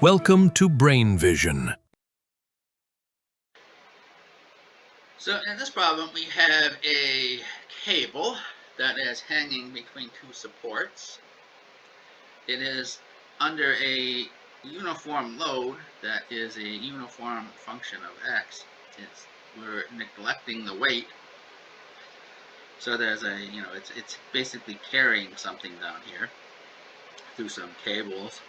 Welcome to Brain Vision. So in this problem, we have a cable that is hanging between two supports. It is under a uniform load that is a uniform function of x. We're neglecting the weight. So there's it's basically carrying something down here through some cables.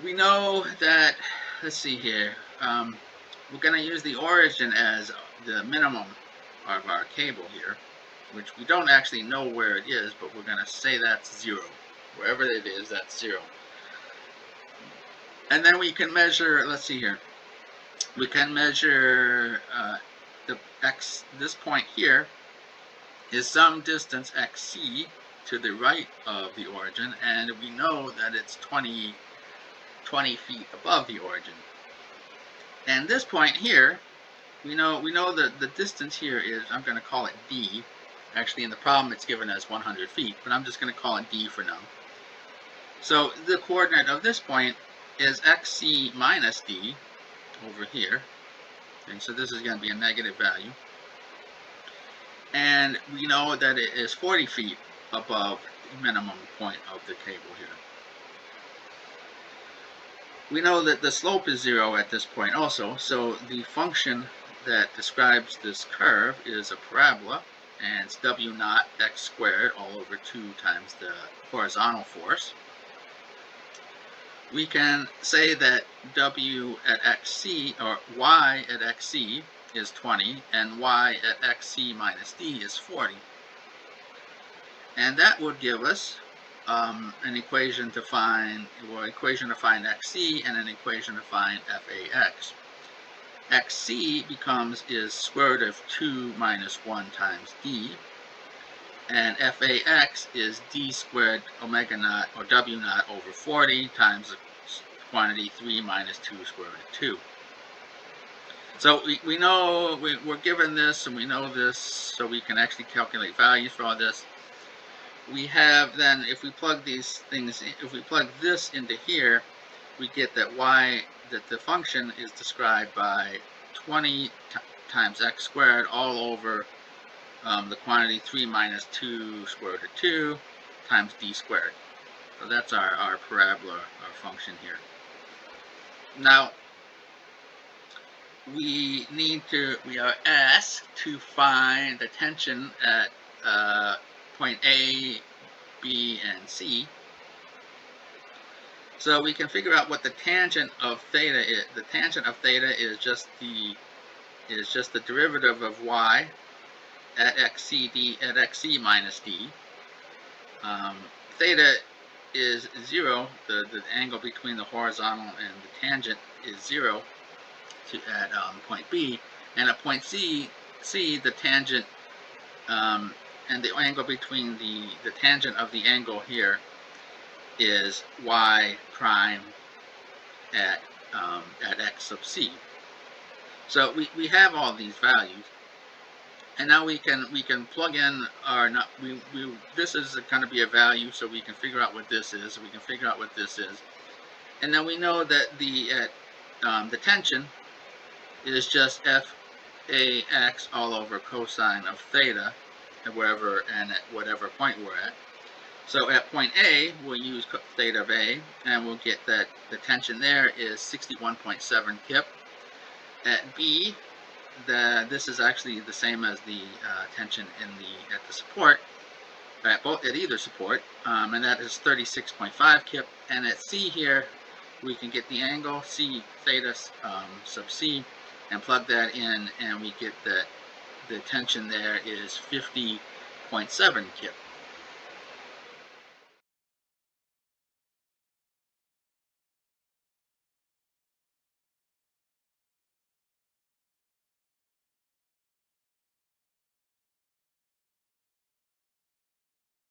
We know that, let's see here, we're going to use the origin as the minimum of our cable here, which we don't actually know where it is, but we're going to say that's 0. Wherever it is, that's 0. And then we can measure, let's see here, we can measure the x, this point here is some distance xc to the right of the origin, and we know that it's 20 feet above the origin. And this point here, we know that the distance here is, I'm going to call it d. Actually, in the problem, it's given as 100 feet, but I'm just going to call it d for now. So the coordinate of this point is xc minus d over here. And so this is going to be a negative value. And we know that it is 40 feet above the minimum point of the cable here. We know that the slope is 0 at this point also, so the function that describes this curve is a parabola, and it's w naught x squared all over 2 times the horizontal force. We can say that w at xc, or y at xc, is 20, and y at xc minus d is 40. And that would give us an equation to find, xc and an equation to find fax. Xc is square root of 2 minus 1 times d, and fax is d squared omega naught, or w naught, over 40 times the quantity 3 minus 2 square root of 2. So we know, we're given this, and we know this, so we can actually calculate values for all this. We have then, if we plug these things, if we plug this into here, we get that that the function is described by 20 times x squared all over the quantity 3 minus 2 square root of 2 times d squared. So that's our parabola, our function here. Now, we are asked to find the tension at point A, B, and C. So we can figure out what the tangent of theta is. The tangent of theta is just the derivative of y at xc minus d. Theta is 0. The angle between the horizontal and the tangent is 0 at point B, and at point C, the tangent and the angle between the tangent of the angle here is y prime at x sub c. So we have all these values, and now we can plug in our, this is going to be a value, so we can figure out what this is. We can figure out what this is, and then we know that the tension is just fax all over cosine of theta, at whatever point we're at. So at point A, we'll use theta of A, and we'll get that the tension there is 61.7 kip. At B, this is actually the same as the tension at the support, at either support, and that is 36.5 kip. And at C here, we can get the angle C theta sub C, and plug that in, and we get that the tension there is 50.7 kip.